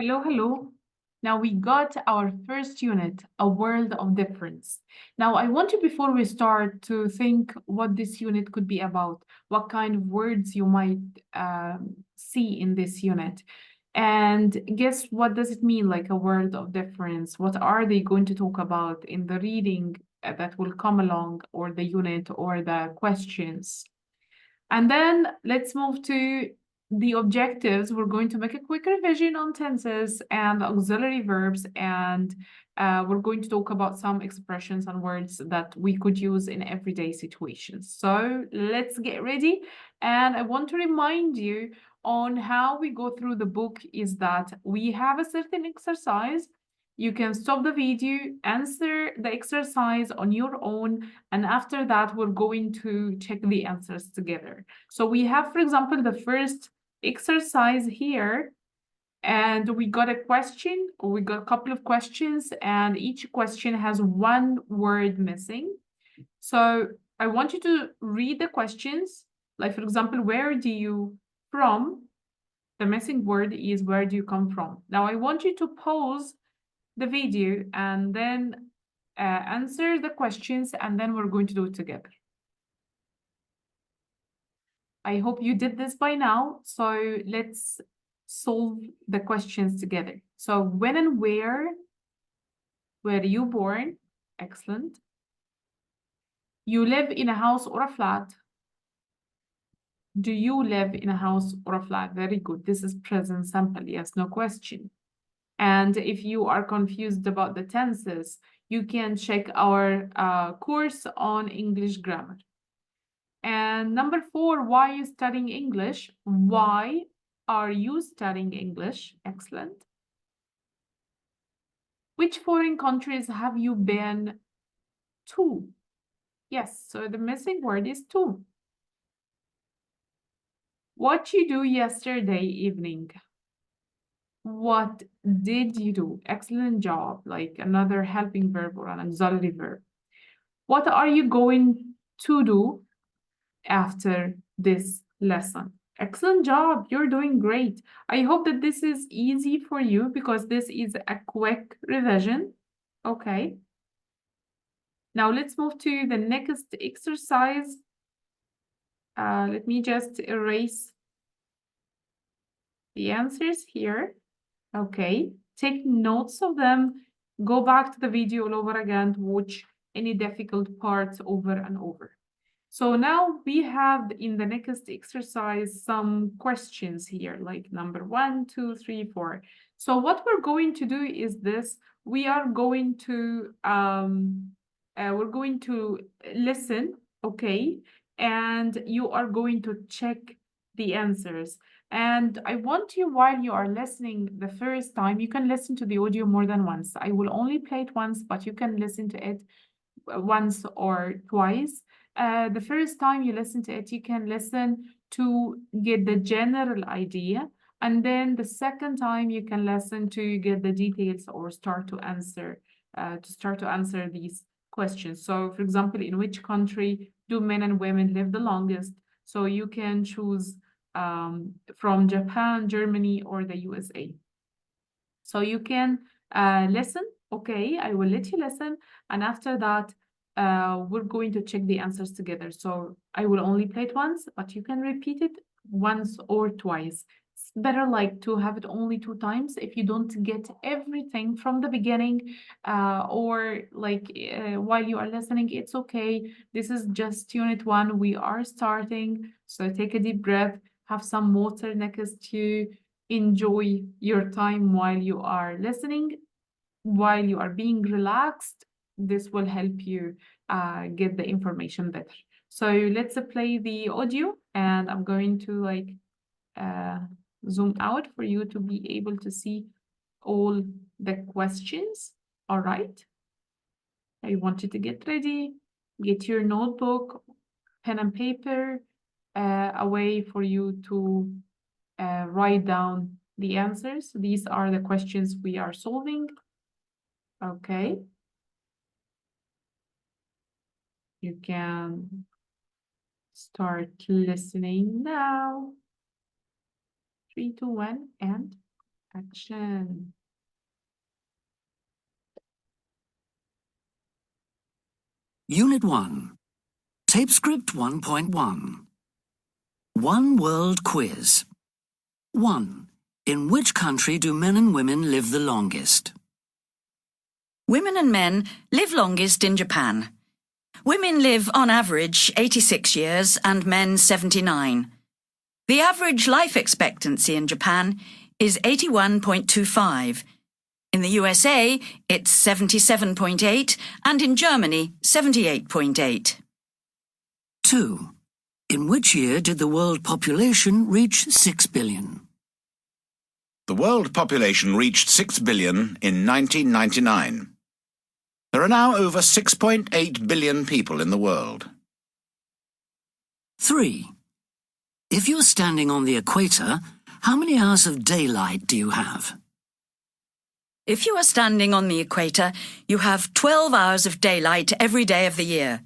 Hello, hello. Now we got our first unit, a world of difference. Now I want you, before we start, to think what this unit could be about, what kind of words you might see in this unit. And guess what does it mean, like a world of difference? What are they going to talk about in the reading that will come along, or the unit, or the questions? And then let's move to the objectives. We're going to make a quick revision on tenses and auxiliary verbs, and we're going to talk about some expressions and words that we could use in everyday situations. So let's get ready. And I want to remind you on how we go through the book is that we have a certain exercise. You can stop the video, answer the exercise on your own, and after that, we're going to check the answers together. So we have, for example, the first exercise here, and we got a question, or we got a couple of questions, and each question has one word missing. So I want you to read the questions. Like, for example, where do you from? The missing word is where do you come from? Now I want you to pause the video and then answer the questions, and then we're going to do it together. I hope you did this by now. So let's solve the questions together. So when and where were you born? Excellent. You live in a house or a flat? Do you live in a house or a flat? Very good. This is present simple. Yes, no question. And if you are confused about the tenses, you can check our course on English grammar. And number 4, why are you studying English? Why are you studying English? Excellent. Which foreign countries have you been to? Yes, so the missing word is to. What you do yesterday evening? What did you do? Excellent job, like another helping verb or an auxiliary verb. What are you going to do after this lesson? Excellent job. You're doing great. I hope that this is easy for you because this is a quick revision. Okay. Now let's move to the next exercise. Let me just erase the answers here. Okay. Take notes of them. Go back to the video all over again to watch any difficult parts over and over. So now we have in the next exercise some questions here, like number 1, 2, 3, 4. So what we're going to do is this: we are going to we're going to listen, okay, and you are going to check the answers. And I want you, while you are listening the first time, you can listen to the audio more than once. I will only play it once, but you can listen to it once or twice. The first time you listen to it, you can listen to get the general idea. And then the second time you can listen to get the details or start to answer these questions. So for example, in which country do men and women live the longest? So you can choose from Japan, Germany, or the USA. So you can listen. Okay, I will let you listen. And after that, we're going to check the answers together. So I will only play it once, but you can repeat it once or twice. It's better like to have it only 2 times if you don't get everything from the beginning, or like while you are listening, it's okay. This is just unit 1. We are starting. So take a deep breath, have some water next to you, enjoy your time while you are listening, while you are being relaxed. This will help you get the information better. So let's play the audio, and I'm going to like zoom out for you to be able to see all the questions. All right. I want you to get ready, get your notebook, pen and paper, a way for you to write down the answers. These are the questions we are solving. Okay. You can start listening now. 3, 2, 1, and Action. Unit 1. Tape script 1.1. One World Quiz. 1. In which country do men and women live the longest? Women and men live longest in Japan. Women live on average 86 years and men 79. The average life expectancy in Japan is 81.25. In the USA, it's 77.8 and in Germany, 78.8. 2. In which year did the world population reach 6 billion? The world population reached 6 billion in 1999. There are now over 6.8 billion people in the world. 3. If you're standing on the equator, how many hours of daylight do you have? If you are standing on the equator, you have 12 hours of daylight every day of the year.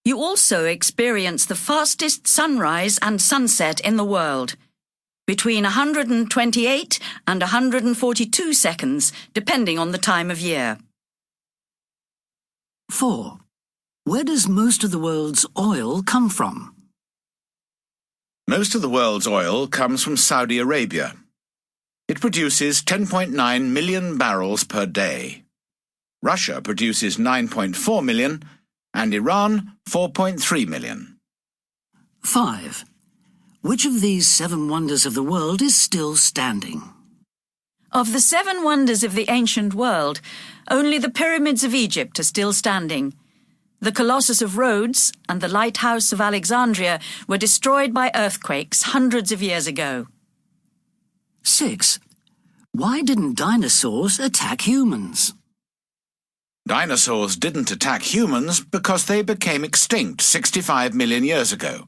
You also experience the fastest sunrise and sunset in the world, between 128 and 142 seconds, depending on the time of year. 4. Where does most of the world's oil come from? Most of the world's oil comes from Saudi Arabia. It produces 10.9 million barrels per day. Russia produces 9.4 million and Iran 4.3 million. 5. Which of these 7 wonders of the world is still standing? Of the 7 wonders of the ancient world, only the pyramids of Egypt are still standing. The Colossus of Rhodes and the Lighthouse of Alexandria were destroyed by earthquakes hundreds of years ago. 6. Why didn't dinosaurs attack humans? Dinosaurs didn't attack humans because they became extinct 65 million years ago.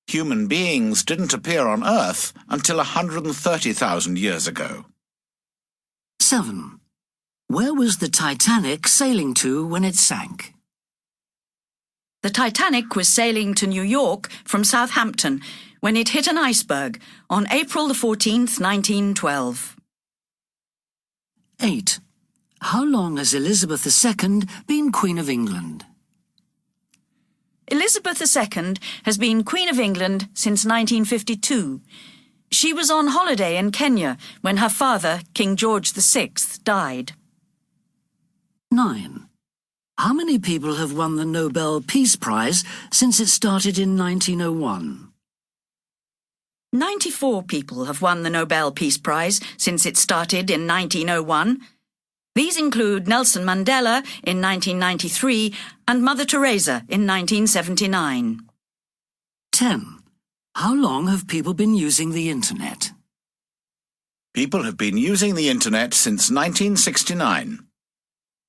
Human beings didn't appear on Earth until 130,000 years ago. 7. Where was the Titanic sailing to when it sank? The Titanic was sailing to New York from Southampton when it hit an iceberg on April 14th, 1912. 8. How long has Elizabeth II been Queen of England? Elizabeth II has been Queen of England since 1952. She was on holiday in Kenya when her father, King George VI, died. 9. How many people have won the Nobel Peace Prize since it started in 1901? 94 people have won the Nobel Peace Prize since it started in 1901. These include Nelson Mandela in 1993 and Mother Teresa in 1979. 10. How long have people been using the Internet? People have been using the Internet since 1969.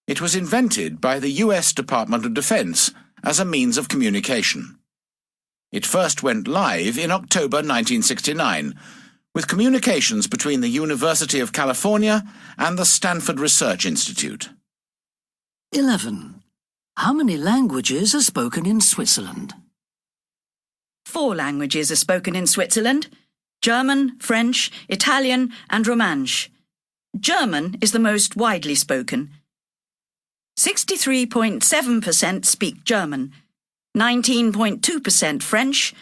It was invented by the US Department of Defense as a means of communication. It first went live in October 1969, with communications between the University of California and the Stanford Research Institute. 11. How many languages are spoken in Switzerland? 4 languages are spoken in Switzerland: German, French, Italian and Romansh. German is the most widely spoken. 63.7% speak German, 19.2% French,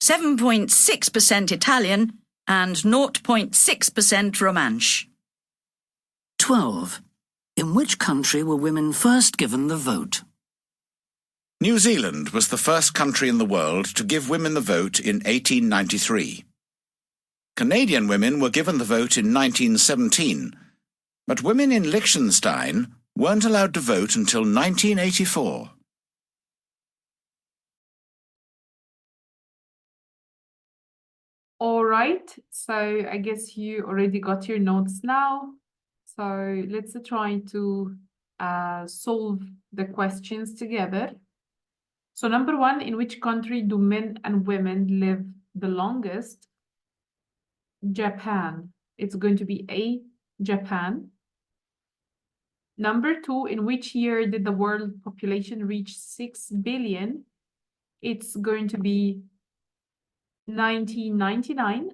7.6% Italian and 0.6% Romansh. 12. In which country were women first given the vote? New Zealand was the first country in the world to give women the vote in 1893. Canadian women were given the vote in 1917, but women in Liechtenstein weren't allowed to vote until 1984. All right, so I guess you already got your notes now. So let's try to solve the questions together. So number 1, in which country do men and women live the longest? Japan. It's going to be A, Japan. Number 2, in which year did the world population reach 6 billion? It's going to be 1999.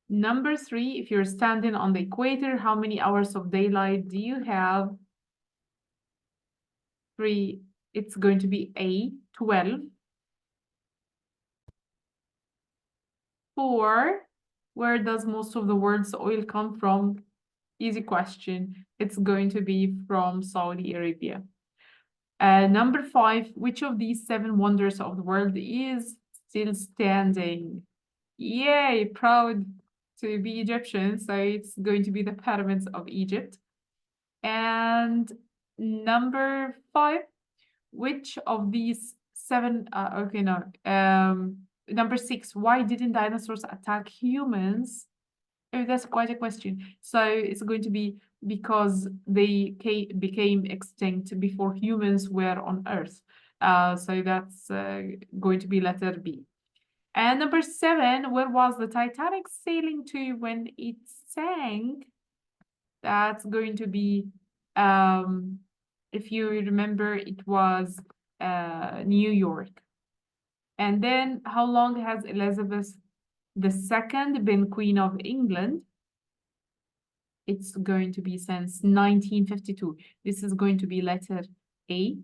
Number 3, if you're standing on the equator, how many hours of daylight do you have? 3, it's going to be A, 12. 4, where does most of the world's oil come from? Easy question. It's going to be from Saudi Arabia. Number 5, which of these 7 wonders of the world is still standing? Yay, proud to be Egyptian. So it's going to be the pyramids of Egypt. And number 5, which of these 7, number 6, why didn't dinosaurs attack humans? Oh, that's quite a question. So it's going to be because they became extinct before humans were on Earth. So that's going to be letter B. And number 7, where was the Titanic sailing to when it sank? That's going to be, if you remember, it was New York. And then how long has Elizabeth II been Queen of England? It's going to be since 1952. This is going to be letter A.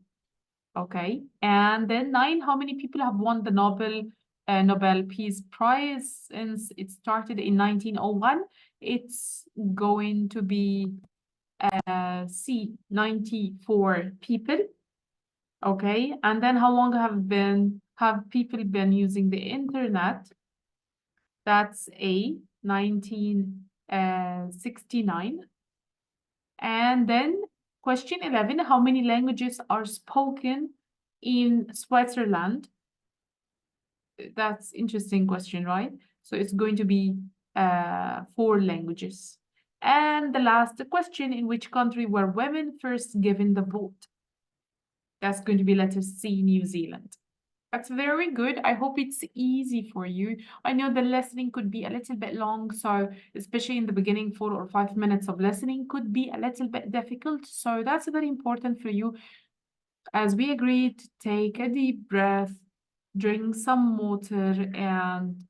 Okay. And then 9, how many people have won the Nobel Peace Prize since it started in 1901? It's going to be C, 94 people. Okay. And then how long have people been using the internet? That's A, 1969. And then question 11, how many languages are spoken in Switzerland? That's interesting question, right? So it's going to be 4 languages. And the last question, in which country were women first given the vote? That's going to be letter C, New Zealand. That's very good. I hope it's easy for you. I know the listening could be a little bit long, so especially in the beginning, 4 or 5 minutes of listening could be a little bit difficult. So that's very important for you. As we agreed, take a deep breath, drink some water, and,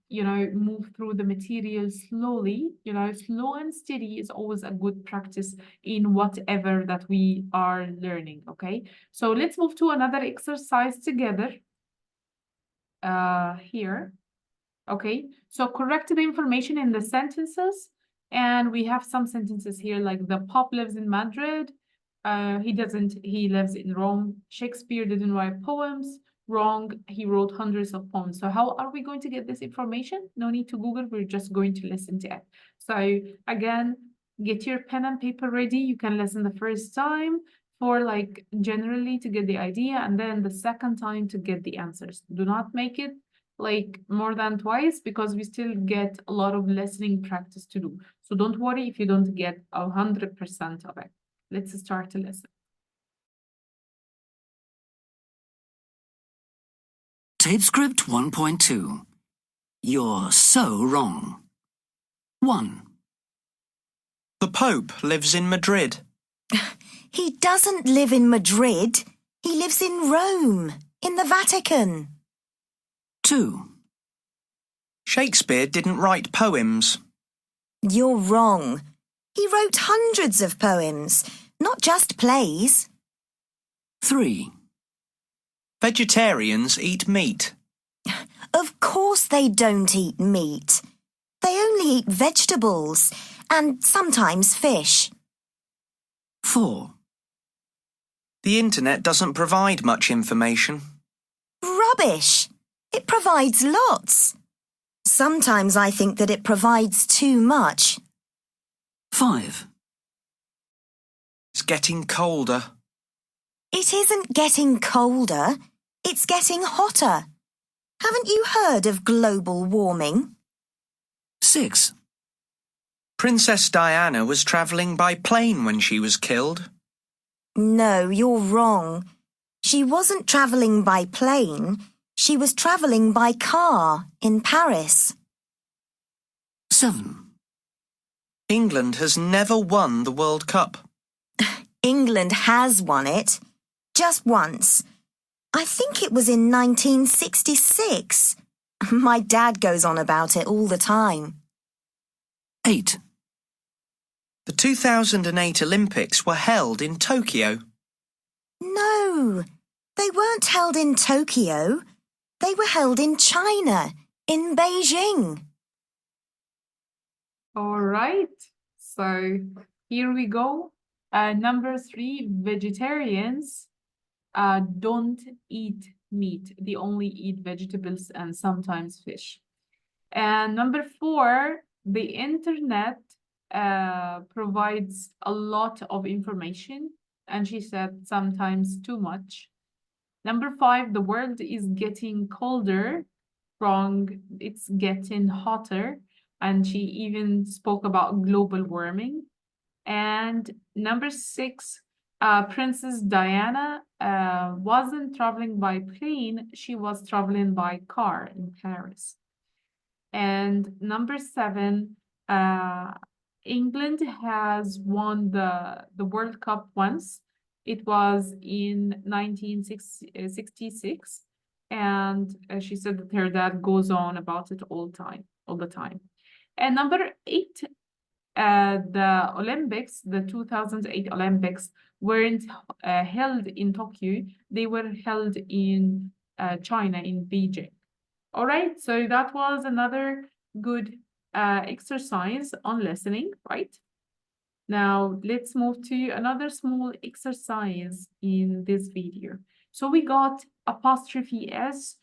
move through the material slowly. Slow and steady is always a good practice in whatever that we are learning, okay? So let's move to another exercise together. Here. Okay, so correct the information in the sentences, and we have some sentences here like the Pope lives in Madrid. He doesn't, he lives in Rome. Shakespeare didn't write poems. Wrong, he wrote hundreds of poems. So how are we going to get this information? No need to Google, we're just going to listen to it. So again, get your pen and paper ready. You can listen the first time for like generally to get the idea, and then the second time to get the answers. Do not make it like more than twice, because we still get a lot of listening practice to do. So don't worry if you don't get 100% of it. Let's start to listen. Tape script 1.2. You're so wrong. 1. The Pope lives in Madrid. He doesn't live in Madrid. He lives in Rome, in the Vatican. 2. Shakespeare didn't write poems. You're wrong. He wrote hundreds of poems, not just plays. 3. Vegetarians eat meat. Of course they don't eat meat. They only eat vegetables and sometimes fish. 4. The internet doesn't provide much information. Rubbish! It provides lots. Sometimes I think that it provides too much. 5. It's getting colder. It isn't getting colder. It's getting hotter. Haven't you heard of global warming? 6. Princess Diana was travelling by plane when she was killed. No, you're wrong. She wasn't travelling by plane. She was travelling by car in Paris. 7. England has never won the World Cup. England has won it. Just once. I think it was in 1966. My dad goes on about it all the time. 8, The 2008 Olympics were held in Tokyo. No, they weren't held in Tokyo. They were held in China, in Beijing. All right, so here we go. Number 3, vegetarians don't eat meat. They only eat vegetables and sometimes fish. And number 4, the internet provides a lot of information, and she said sometimes too much. Number 5, the world is getting colder. Wrong, it's getting hotter. And she even spoke about global warming. And number 6, Princess Diana wasn't traveling by plane, she was traveling by car in Paris. And number 7, England has won the World Cup once. It was in 1966. And she said that her dad goes on about it all the time. And number 8, the Olympics, the 2008 Olympics, weren't held in Tokyo. They were held in China, in Beijing. All right, so that was another good exercise on listening, right? Now, let's move to another small exercise in this video. So we got apostrophe S.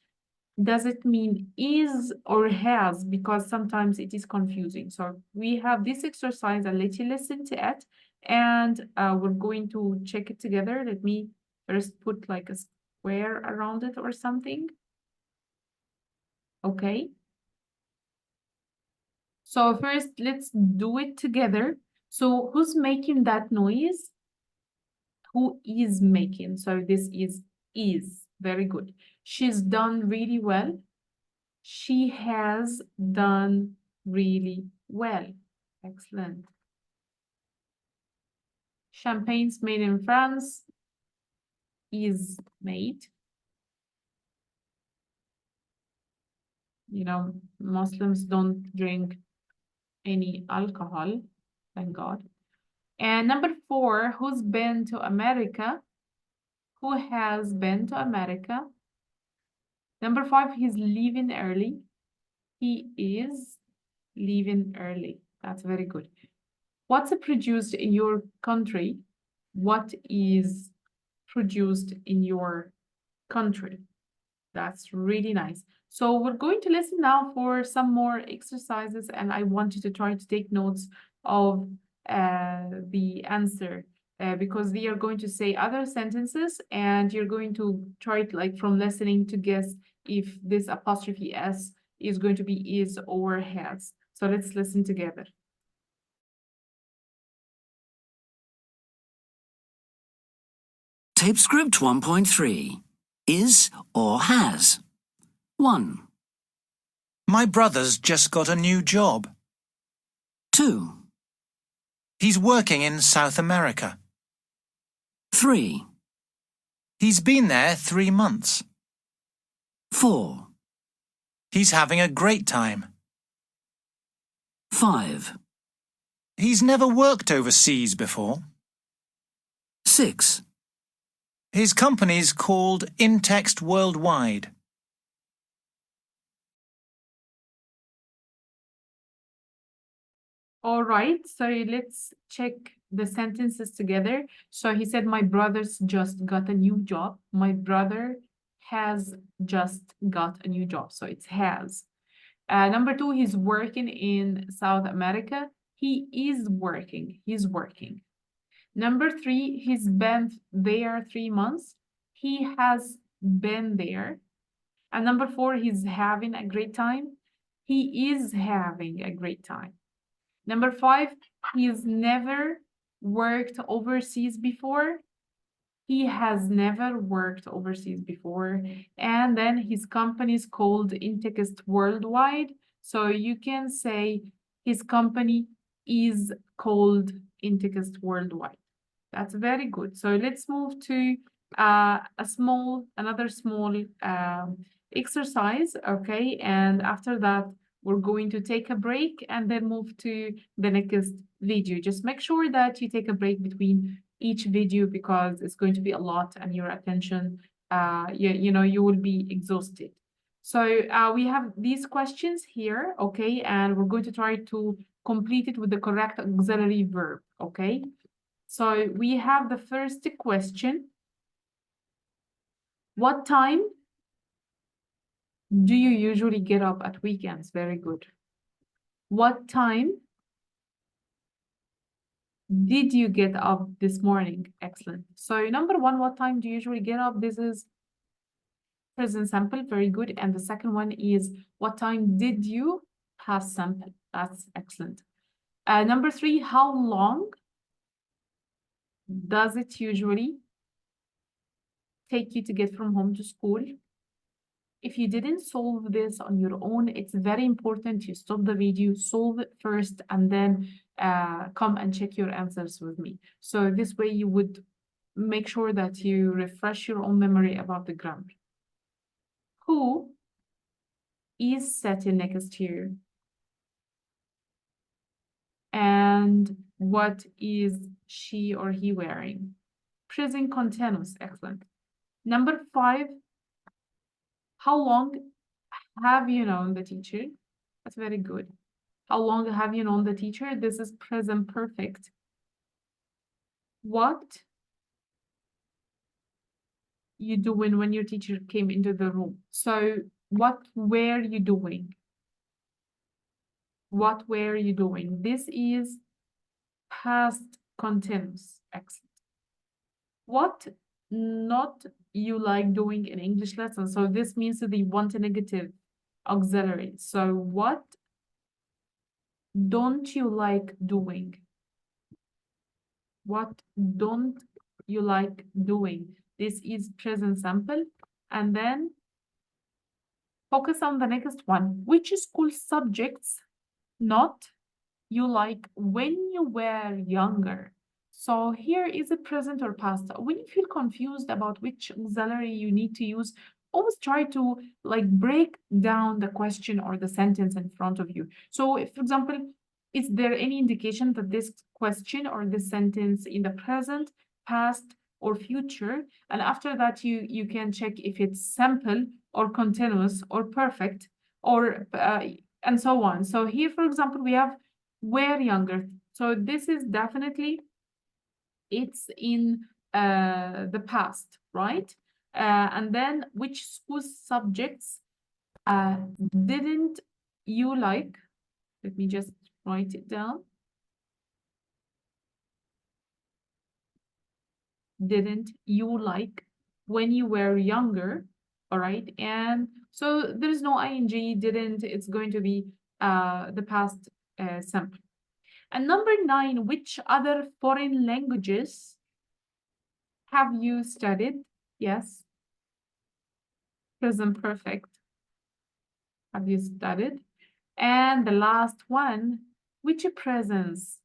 Does it mean is or has? Because sometimes it is confusing. So we have this exercise. I'll let you listen to it, and we're going to check it together. Let me first put like a square around it or something. Okay. So first, let's do it together. So who's making that noise? Who is making? So this is. Very good. She's done really well. She has done really well. Excellent. Champagne's made in France. Is made. You know, Muslims don't drink any alcohol, thank God. And number 4, who's been to America? Who has been to America? Number 5, he's leaving early. He is leaving early. That's very good. What's produced in your country? What is produced in your country? That's really nice. So we're going to listen now for some more exercises, and I want you to try to take notes of the answer because they are going to say other sentences, and you're going to try it like from listening to guess if this apostrophe S is going to be is or has. So let's listen together. Tape script 1.3. Is or has. 1, My brother's just got a new job. 2, He's working in South America. 3, He's been there 3 months. 4, He's having a great time. 5, He's never worked overseas before. 6, His company's called Intext Worldwide. All right, so let's check the sentences together. So he said, my brother's just got a new job. My brother has just got a new job. So it's has. Number 2, he's working in South America. He is working. He's working. Number 3, he's been there 3 months. He has been there. And number 4, he's having a great time. He is having a great time. Number 5, he's never worked overseas before. He has never worked overseas before. And then his company is called Intext Worldwide. So you can say his company is called Intext Worldwide. That's very good. So let's move to another small exercise, okay? And after that, We're going to take a break and then move to the next video. Just make sure that you take a break between each video because it's going to be a lot and your attention, you will be exhausted. So we have these questions here, okay? And we're going to try to complete it with the correct auxiliary verb, okay? So we have the first question. What time do you usually get up at weekends? Very good. What time did you get up this morning? Excellent. So number one, what time do you usually get up? This is present simple, very good. And the second one is what time did you? Past simple. That's excellent. Number three, how long does it usually take you to get from home to school? If you didn't solve this on your own, it's very important you stop the video, solve it first, and then come and check your answers with me. So this way you would make sure that you refresh your own memory about the grammar. Who is sitting next to you? And what is she or he wearing? Present continuous, excellent. Number five, how long have you known the teacher? That's very good. How long have you known the teacher? This is present perfect. What you doing when your teacher came into the room? So what were you doing? What were you doing? This is past continuous. Excellent. What not you like doing in English lesson? So this means that they want a negative auxiliary. So what don't you like doing? What don't you like doing? This is present simple. And then focus on the next one. Which school subjects not you like when you were younger? So here is a present or past. When you feel confused about which auxiliary you need to use, always try to like break down the question or the sentence in front of you. So if, for example, is there any indication that this question or this sentence in the present, past, or future? And after that, you can check if it's simple or continuous or perfect or and so on. So here, for example, we have were younger. So this is definitely, it's in the past, right? And then which school subjects didn't you like? Let me just write it down. Didn't you like when you were younger? All right. And so there is no ing, didn't, it's going to be the past simple. And number 9, which other foreign languages have you studied? Yes. Present perfect. Have you studied? And the last one, which presents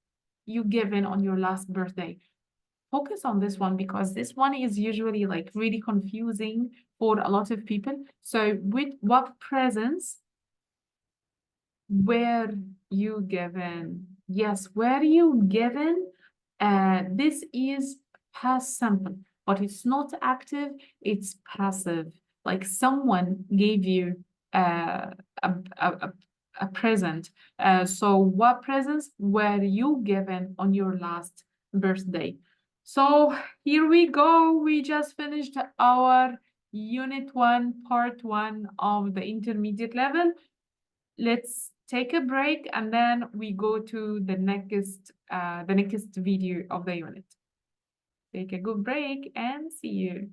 you given on your last birthday? Focus on this one because this one is usually like really confusing for a lot of people. So with what presents were you given? Yes, were you given? This is past simple, but it's not active, it's passive. Like someone gave you a present. So what presents were you given on your last birthday? So here we go. We just finished our Unit 1, Part 1 of the intermediate level. Let's take a break and then we go to the next video of the unit. Take a good break and see you.